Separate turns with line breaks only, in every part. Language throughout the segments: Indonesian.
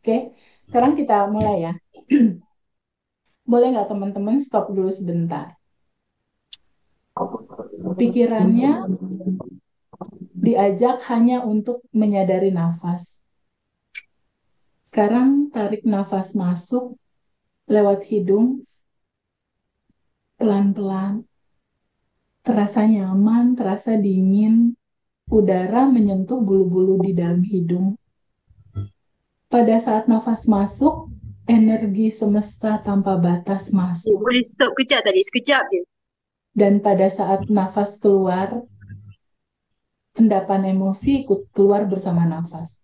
Oke, sekarang kita mulai ya. Boleh nggak teman-teman stop dulu sebentar? Pikirannya diajak hanya untuk menyadari nafas. Sekarang tarik nafas masuk lewat hidung, pelan-pelan. Terasa nyaman, terasa dingin. Udara menyentuh bulu-bulu di dalam hidung. Pada saat nafas masuk, energi semesta tanpa batas masuk.
Boleh stop kejap tadi, sekejap je.
Dan pada saat nafas keluar, endapan emosi ikut keluar bersama nafas.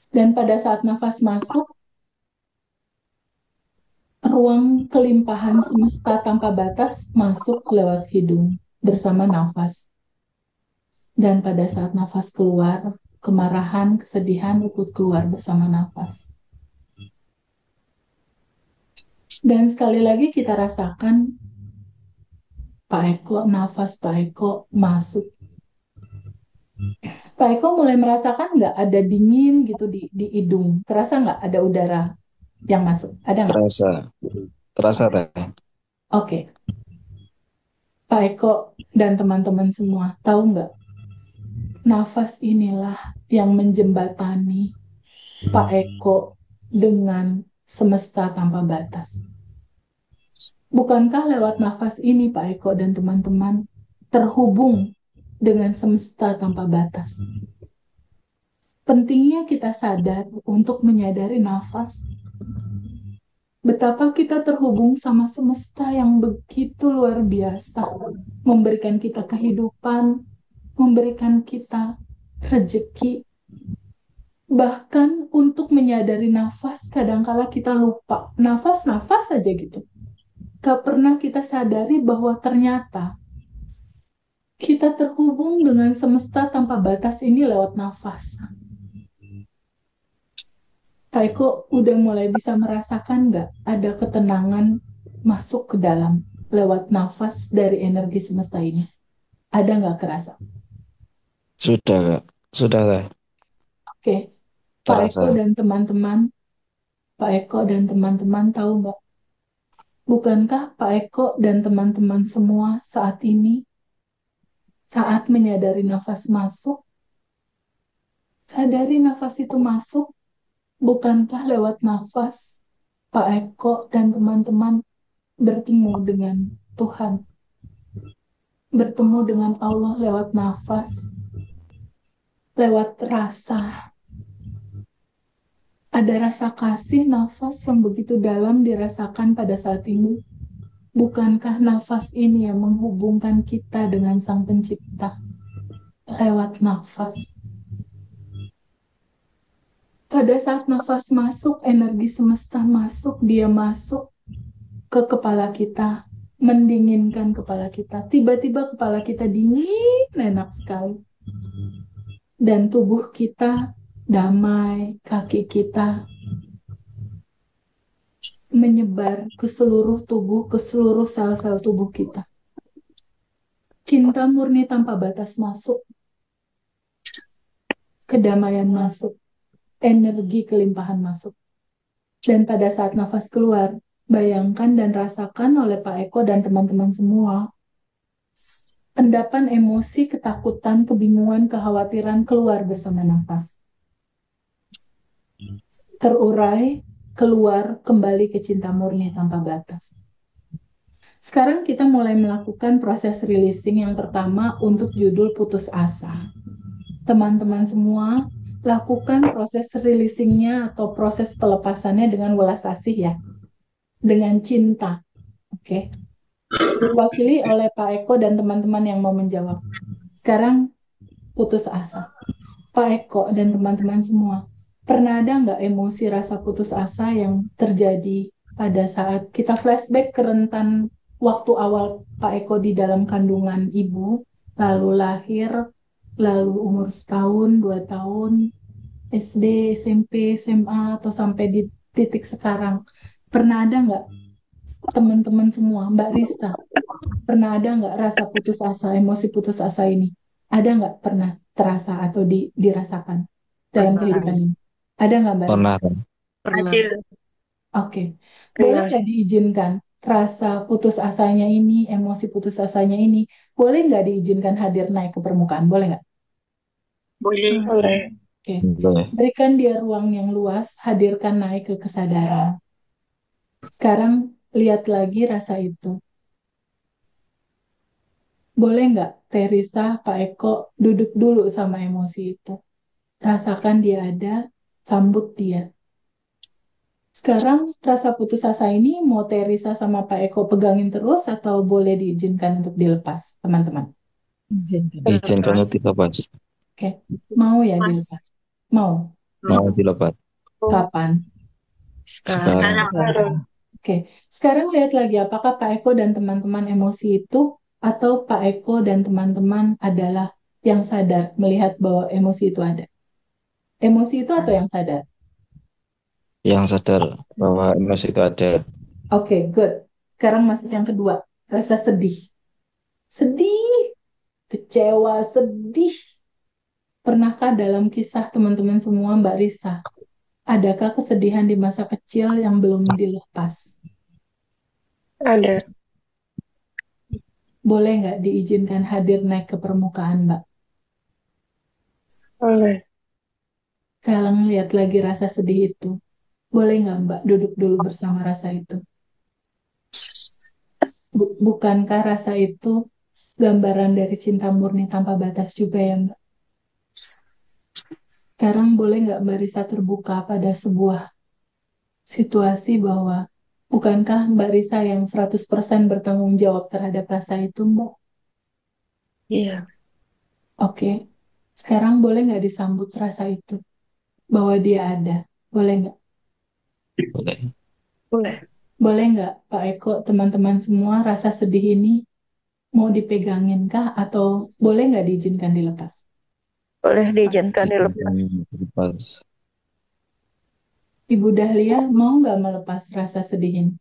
Dan pada saat nafas masuk, ruang kelimpahan semesta tanpa batas masuk lewat hidung bersama nafas. Dan pada saat nafas keluar, kemarahan, kesedihan ikut keluar bersama nafas. Dan sekali lagi kita rasakan Pak Eko, nafas Pak Eko masuk. Pak Eko mulai merasakan nggak ada dingin gitu di hidung? Terasa nggak ada udara yang masuk? Ada nggak?
Terasa, terasa
Oke.
teh.
Oke. Pak Eko dan teman-teman semua, tahu nggak? Nafas inilah yang menjembatani Pak Eko dengan semesta tanpa batas. Bukankah lewat nafas ini Pak Eko dan teman-teman terhubung dengan semesta tanpa batas? Pentingnya kita sadar untuk menyadari nafas. Betapa kita terhubung sama semesta yang begitu luar biasa, memberikan kita kehidupan, memberikan kita rezeki. Bahkan untuk menyadari nafas, kadangkala kita lupa. Nafas-nafas saja gitu. Gak pernah kita sadari bahwa ternyata kita terhubung dengan semesta tanpa batas ini lewat nafas. Kak Eko udah mulai bisa merasakan nggak ada ketenangan masuk ke dalam lewat nafas dari energi semesta ini? Ada nggak kerasa?
Sudah kak, sudah teh.
Oke, Pak Eko
Terasa.
dan teman-teman, Pak Eko dan teman-teman tahu nggak? Bukankah Pak Eko dan teman-teman semua saat ini, saat menyadari nafas masuk, sadari nafas itu masuk, bukankah lewat nafas Pak Eko dan teman-teman bertemu dengan Tuhan, bertemu dengan Allah lewat nafas, lewat rasa. Ada rasa kasih nafas yang begitu dalam dirasakan pada saat ini. Bukankah nafas ini yang menghubungkan kita dengan Sang Pencipta lewat nafas? Pada saat nafas masuk, energi semesta masuk, dia masuk ke kepala kita, mendinginkan kepala kita. Tiba-tiba kepala kita dingin, enak sekali. Dan tubuh kita damai, kaki kita menyebar ke seluruh tubuh, ke seluruh sel-sel tubuh kita. Cinta murni tanpa batas masuk, kedamaian masuk, energi kelimpahan masuk. Dan pada saat nafas keluar, bayangkan dan rasakan oleh Pak Eko dan teman-teman semua, endapan emosi, ketakutan, kebingungan, kekhawatiran keluar bersama nafas. Terurai, keluar, kembali ke cinta murni tanpa batas. Sekarang kita mulai melakukan proses releasing yang pertama untuk judul putus asa. Teman-teman semua, lakukan proses releasingnya atau proses pelepasannya dengan welas asih ya. Dengan cinta. Oke. Diwakili oleh Pak Eko dan teman-teman yang mau menjawab. Sekarang putus asa. Pak Eko dan teman-teman semua, pernah ada nggak emosi rasa putus asa yang terjadi pada saat kita flashback ke rentan waktu awal Pak Eko di dalam kandungan ibu, lalu lahir, lalu umur setahun, 2 tahun, SD, SMP, SMA, atau sampai di titik sekarang. Pernah ada nggak teman-teman semua, Mbak Risa, pernah ada nggak rasa putus asa, emosi putus asa ini? Ada nggak pernah terasa atau dirasakan dalam
Pernah.
kehidupan ini? Ada nggak Mbak Risa?
Pernah Teh.
Pernah.
Ada.
Oke. Boleh
Pernah.
nggak diizinkan rasa putus asanya ini, emosi putus asanya ini, boleh nggak diizinkan hadir naik ke permukaan? Boleh nggak?
Boleh.
Boleh.
Oke.
Boleh.
Berikan dia ruang yang luas, hadirkan naik ke kesadaran. Sekarang lihat lagi rasa itu. Boleh nggak Teresa, Pak Eko duduk dulu sama emosi itu. Rasakan dia ada, sambut dia. Sekarang rasa putus asa ini mau Teresa sama Pak Eko pegangin terus atau boleh diizinkan untuk dilepas, teman-teman?
Izinkan
Lepas.
untuk dilepas.
Oke, mau ya
Mas.
dilepas? Mau.
Mau dilepas.
Kapan?
Sekarang.
Sekarang.
Sekarang.
Oke, sekarang lihat lagi apakah Pak Eko dan teman-teman emosi itu atau Pak Eko dan teman-teman adalah yang sadar melihat bahwa emosi itu ada. Emosi itu atau yang sadar?
Yang sadar bahwa emosi itu ada.
Oke, good. Sekarang masuk yang kedua, rasa sedih. Sedih, kecewa, sedih. Pernahkah dalam kisah teman-teman semua, Mbak Risa, adakah kesedihan di masa kecil yang belum dilepas?
Ada.
Boleh nggak diizinkan hadir naik ke permukaan, Mbak?
Boleh.
Kalau lihat lagi rasa sedih itu, boleh nggak Mbak duduk dulu bersama rasa itu? Bukankah rasa itu gambaran dari cinta murni tanpa batas juga ya Mbak? Sekarang boleh nggak Mbak Risa terbuka pada sebuah situasi bahwa bukankah Mbak Risa yang 100% bertanggung jawab terhadap rasa itu Mbak?
Iya.
Oke, sekarang boleh nggak disambut rasa itu? Bahwa dia ada, boleh nggak?
Boleh.
Boleh.
Boleh nggak Pak Eko, teman-teman semua rasa sedih ini mau dipegangin kah atau boleh nggak diizinkan dilepas?
Boleh diizinkan dilepas.
Izinkan dilepas.
Ibu Dahlia mau nggak melepas rasa sedih ini?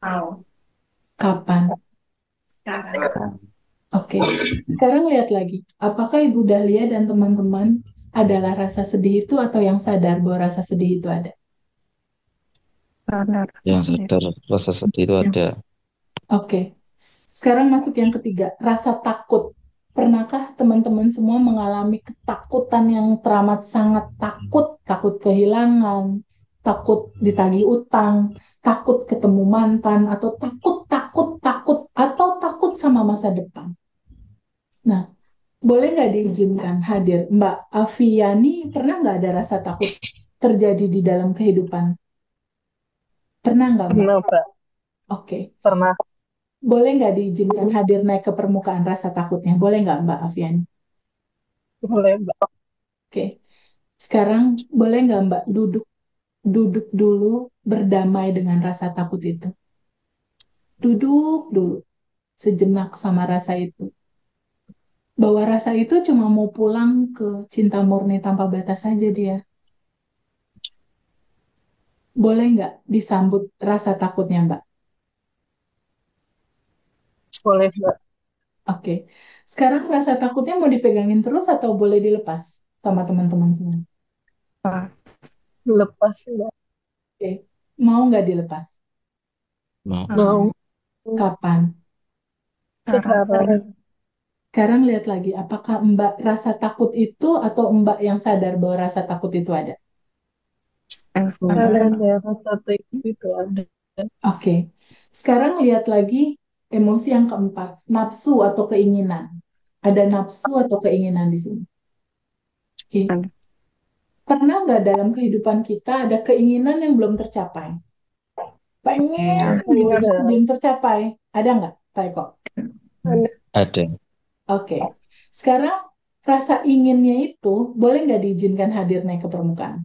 Mau.
Kapan?
Sekarang.
Oke, sekarang lihat lagi. Apakah Ibu Dahlia dan teman-teman adalah rasa sedih itu atau yang sadar bahwa rasa sedih itu ada?
Sadar.
Yang sadar rasa sedih itu ada.
Oke, sekarang masuk yang ketiga, rasa takut. Pernahkah teman-teman semua mengalami ketakutan yang teramat sangat takut? Takut kehilangan, takut ditagih utang, takut ketemu mantan, atau takut, takut, takut, atau takut sama masa depan? Nah, boleh nggak diizinkan hadir? Mbak Aviani, pernah nggak ada rasa takut terjadi di dalam kehidupan? Pernah nggak, Mbak?
Pernah, Pak.
Oke.
Pernah.
Boleh nggak diizinkan hadir naik ke permukaan rasa takutnya? Boleh nggak, Mbak Aviani?
Boleh, Pak.
Oke. Sekarang boleh nggak Mbak duduk duduk dulu berdamai dengan rasa takut itu. Duduk dulu sejenak sama rasa itu. Bahwa rasa itu cuma mau pulang ke cinta murni tanpa batas saja dia. Boleh nggak disambut rasa takutnya Mbak?
Boleh, Pak.
Oke. Sekarang rasa takutnya mau dipegangin terus atau boleh dilepas sama teman-teman semua?
Lepas, Pak.
Oke. Mau nggak dilepas?
Mau.
Mau.
Kapan?
Sekarang.
Sekarang lihat lagi, apakah Mbak rasa takut itu atau Mbak yang sadar bahwa rasa takut itu ada?
Ada rasa takut itu ada.
Oke. Sekarang lihat lagi emosi yang keempat, nafsu atau keinginan. Ada nafsu atau keinginan di sini. Oke.
Ada.
Pernah nggak dalam kehidupan kita ada keinginan yang belum tercapai? Pengen gitu,
Ada.
tapi belum tercapai. Ada nggak, Pak Eko?
Ada.
Oke. Sekarang rasa inginnya itu boleh nggak diizinkan hadir naik ke permukaan?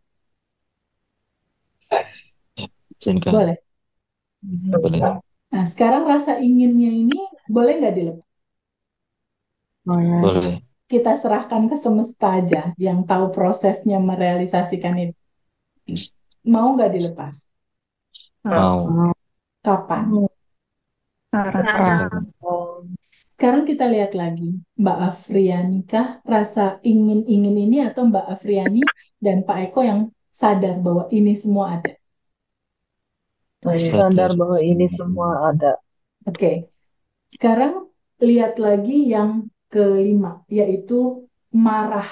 Izinkan.
Boleh.
Boleh.
Nah, sekarang rasa inginnya ini boleh nggak dilepas?
Boleh.
Kita serahkan ke semesta aja yang tahu prosesnya merealisasikan itu. Mau nggak dilepas?
Mau.
Kapan?
Sekarang.
Sekarang kita lihat lagi, Mbak Afriani kah rasa ingin-ingin ini atau Mbak Afriani dan Pak Eko yang sadar bahwa ini semua ada.
Sadar bahwa ini semua ada.
Oke, sekarang lihat lagi yang kelima, yaitu marah,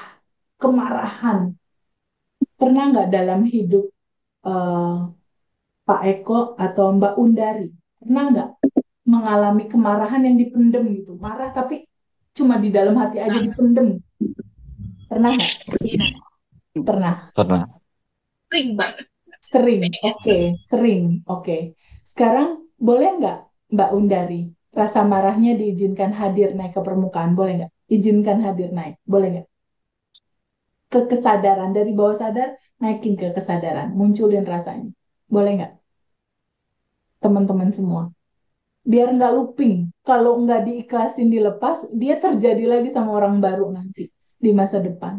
kemarahan. Pernah nggak dalam hidup eh, Pak Eko atau Mbak Undari, pernah nggak mengalami kemarahan yang dipendem gitu? Marah tapi cuma di dalam hati aja dipendem. Pernah nggak?
Iya,
Pernah.
Pernah.
sering banget.
Sering. Oke, sering. Oke. Sekarang boleh nggak Mbak Undari, rasa marahnya diizinkan hadir naik ke permukaan? Boleh nggak? Izinkan hadir naik. Boleh nggak? Ke kesadaran. Dari bawah sadar, naikin ke kesadaran. Munculin rasanya. Boleh nggak? Teman-teman semua. Biar nggak looping. Kalau nggak diikhlasin dilepas, dia terjadi lagi sama orang baru nanti. Di masa depan.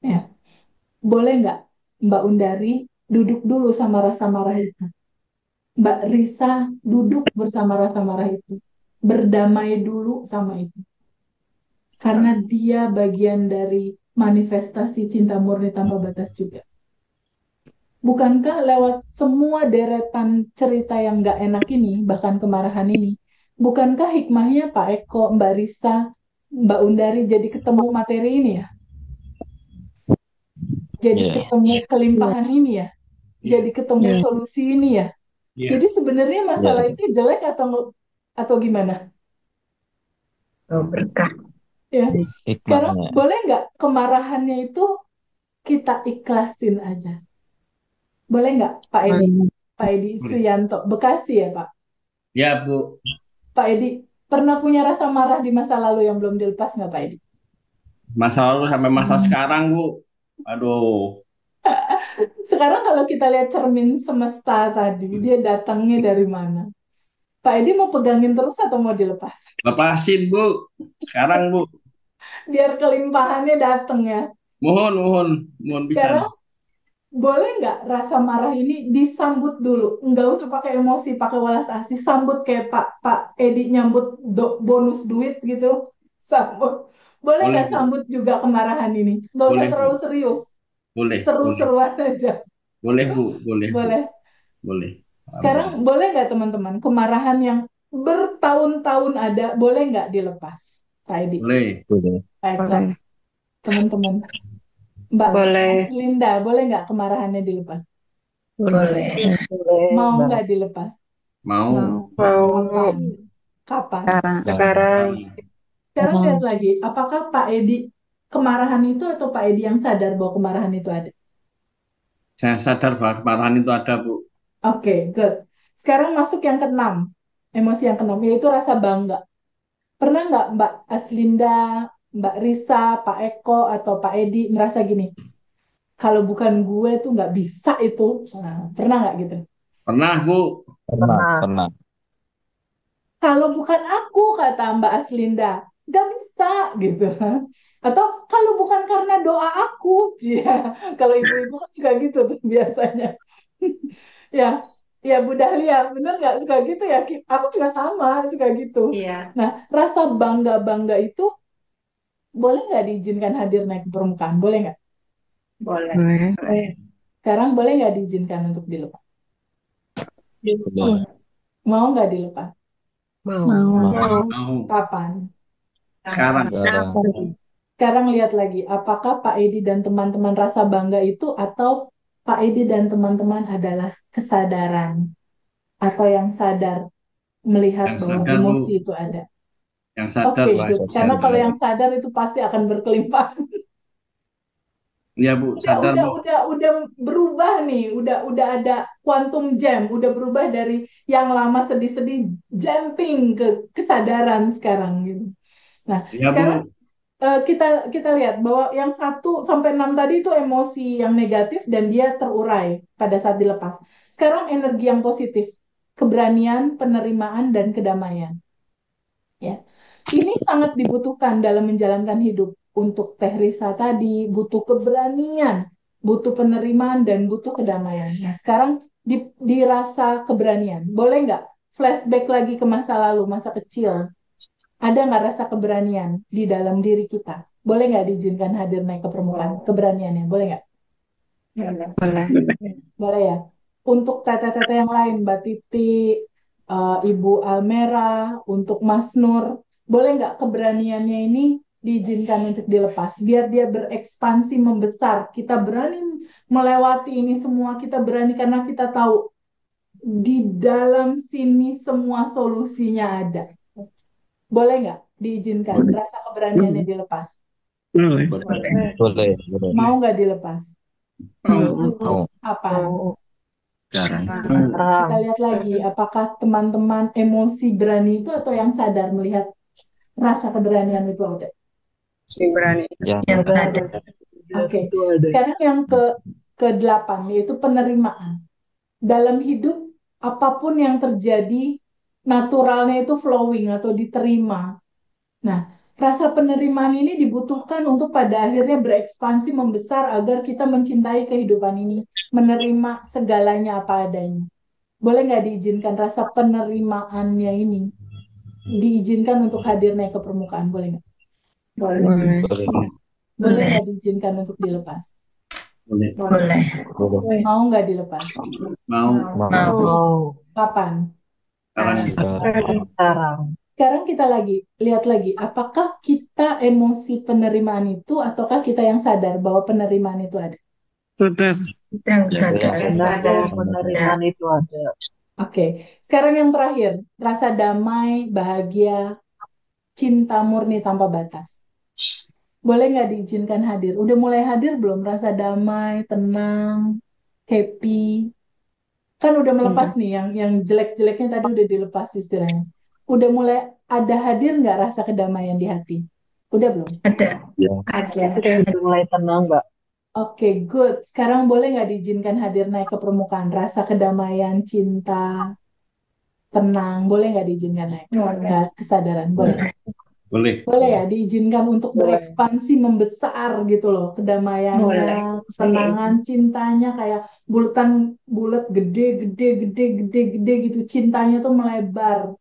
Ya. Boleh nggak Mbak Undari duduk dulu sama rasa marah itu? Mbak Risa duduk bersama rasa marah itu. Berdamai dulu sama itu. Karena dia bagian dari manifestasi cinta murni tanpa batas juga. Bukankah lewat semua deretan cerita yang nggak enak ini, bahkan kemarahan ini, bukankah hikmahnya Pak Eko, Mbak Risa, Mbak Undari jadi ketemu materi ini ya? Jadi
Iya.
ketemu kelimpahan ini ya? Jadi ketemu
Iya.
solusi ini ya? Jadi sebenarnya masalah
Iya.
itu jelek atau gimana?
Berkah.
Ya. Sekarang
Hikmahnya.
boleh nggak kemarahannya itu kita ikhlasin aja? Boleh nggak Pak Edi? Pak Edi Suyanto, Bekasi ya Pak?
Ya, Bu.
Pak Edi, pernah punya rasa marah di masa lalu yang belum dilepas nggak Pak Edi?
Masa lalu sampai masa sekarang, Bu. Aduh.
Sekarang kalau kita lihat cermin semesta tadi, dia datangnya dari mana? Pak Edi mau pegangin terus atau mau dilepas?
Lepasin, Bu. Sekarang, Bu.
Biar kelimpahannya datang ya.
Mohon bisa.
Sekarang boleh nggak rasa marah ini disambut dulu? Nggak usah pakai emosi, pakai welas asih. Sambut kayak Pak Edi nyambut bonus duit gitu. Sambut. Boleh
Boleh,
nggak
Bu.
sambut juga kemarahan ini? Nggak usah
Boleh, Bu.
terlalu serius.
Boleh.
Seru-seruan aja.
Boleh, Bu. Boleh, Bu.
Boleh.
Boleh.
Sekarang boleh nggak teman-teman kemarahan yang bertahun-tahun ada, boleh nggak dilepas? Pak Edi,
Boleh.
Boleh.
Pak Eko,
Boleh.
teman-teman. Mbak
Boleh.
Linda, boleh nggak kemarahannya dilepas?
Boleh.
Mau
Bang.
nggak dilepas?
Mau.
Kapan? Kapan?
Sekarang.
Sekarang lihat lagi, apakah Pak Edi kemarahan itu atau Pak Edi yang sadar bahwa kemarahan itu ada?
Saya sadar bahwa kemarahan itu ada, Bu.
Oke, good. Sekarang masuk yang keenam, emosi yang keenam, yaitu rasa bangga. Pernah nggak Mbak Aslinda, Mbak Risa, Pak Eko, atau Pak Edi merasa gini, kalau bukan gue tuh nggak bisa itu. Nah, pernah nggak gitu?
Pernah, Bu.
Pernah.
Kalau bukan aku, kata Mbak Aslinda, nggak bisa gitu. Atau kalau bukan karena doa aku, ya. Kalau ibu-ibu kan suka gitu tuh biasanya. Ya, ya Bu Dahlia, bener nggak suka gitu ya? Aku juga sama, suka gitu.
Iya.
Nah, rasa bangga-bangga itu boleh nggak diizinkan hadir naik ke permukaan? Boleh nggak?
Boleh.
Sekarang boleh nggak diizinkan untuk dilepas?
Boleh.
Mau nggak dilepas?
Mau.
Kapan?
Sekarang.
Sekarang.
Sekarang lihat lagi, apakah Pak Edi dan teman-teman rasa bangga itu atau Pak Edi dan teman-teman adalah kesadaran atau yang sadar melihat
Yang
bahwa
sadar, Bu.
emosi itu ada?
Yang sadar,
Oke,
Bu.
good. Karena kalau yang sadar itu pasti akan berkelimpahan.
Iya, Bu. Sadar, Bu.
Udah berubah nih, udah ada quantum jam, udah berubah dari yang lama sedih-sedih jumping ke kesadaran sekarang gitu. Nah,
Iya,
sekarang
Bu.
kita lihat bahwa yang 1 sampai 6 tadi itu emosi yang negatif dan dia terurai pada saat dilepas. Sekarang energi yang positif, keberanian, penerimaan, dan kedamaian. Ya, ini sangat dibutuhkan dalam menjalankan hidup. Untuk Teh Risa tadi butuh keberanian, butuh penerimaan, dan butuh kedamaian. Nah, sekarang dirasa keberanian. Boleh nggak flashback lagi ke masa lalu, masa kecil? Ada nggak rasa keberanian di dalam diri kita? Boleh nggak diizinkan hadir naik ke permukaan? Keberaniannya, boleh nggak?
Boleh.
Boleh ya. Untuk tete-tete yang lain, Mbak Titi, Ibu Almera, untuk Mas Nur, boleh nggak keberaniannya ini diizinkan untuk dilepas, biar dia berekspansi membesar. Kita berani melewati ini semua, kita berani karena kita tahu di dalam sini semua solusinya ada. Boleh nggak diizinkan
Boleh.
rasa keberaniannya dilepas?
Boleh.
Boleh.
Mau nggak dilepas?
Mau.
Apa?
Sekarang.
Kita lihat lagi, apakah teman-teman emosi berani itu atau yang sadar melihat rasa keberanian itu ada?
Si berani.
Yang
Ada.
Oke.
Itu ada.
Sekarang yang ke-8 yaitu penerimaan. Dalam hidup apapun yang terjadi, naturalnya itu flowing atau diterima. Nah, rasa penerimaan ini dibutuhkan untuk pada akhirnya berekspansi membesar agar kita mencintai kehidupan ini, menerima segalanya apa adanya. Boleh nggak diizinkan rasa penerimaannya ini diizinkan untuk hadir naik ke permukaan? Boleh nggak?
Boleh.
boleh.
Boleh nggak diizinkan untuk dilepas?
Boleh.
Boleh.
Boleh.
Mau nggak dilepas?
Mau.
Mau.
Mau.
Kapan?
Sekarang.
Sekarang.
Sekarang kita lihat lagi, apakah kita emosi penerimaan itu ataukah kita yang sadar bahwa penerimaan itu ada?
Yang sadar.
Benar bahwa penerimaan itu ada.
Oke, sekarang yang terakhir, rasa damai, bahagia, cinta murni tanpa batas. Boleh nggak diizinkan hadir? Udah mulai hadir belum? Rasa damai, tenang, happy. Kan udah melepas nih, yang jelek-jeleknya tadi udah dilepas istilahnya. Udah mulai ada hadir nggak rasa kedamaian di hati? Udah belum?
Ada.
Ya.
Ada.
Udah mulai tenang, Mbak.
Oke, good. Sekarang boleh nggak diizinkan hadir naik ke permukaan? Rasa kedamaian, cinta, tenang, boleh nggak diizinkan naik? Nggak, kesadaran, boleh.
Boleh.
Boleh ya, diizinkan untuk berekspansi membesar gitu loh. Kedamaiannya,
Boleh.
kesenangan, cintanya kayak bulat gede gitu. Cintanya tuh melebar,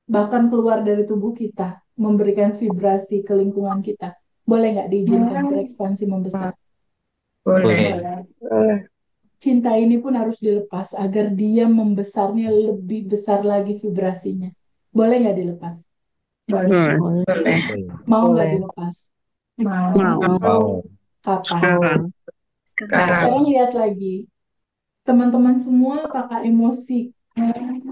bahkan keluar dari tubuh kita, memberikan vibrasi ke lingkungan kita. Boleh nggak diizinkan berekspansi membesar?
Boleh.
Cinta ini pun harus dilepas agar dia membesarnya lebih besar lagi vibrasinya. Boleh nggak dilepas?
Boleh.
Mau nggak
Boleh.
dilepas?
Mau.
Kapan?
Sekarang.
Sekarang lihat lagi, teman-teman semua apakah emosi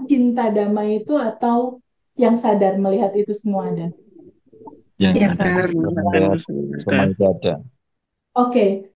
cinta damai itu atau yang sadar melihat itu semua ada?
Yang
Yang
ada.
sadar.
Melihat semua itu ada.
Oke,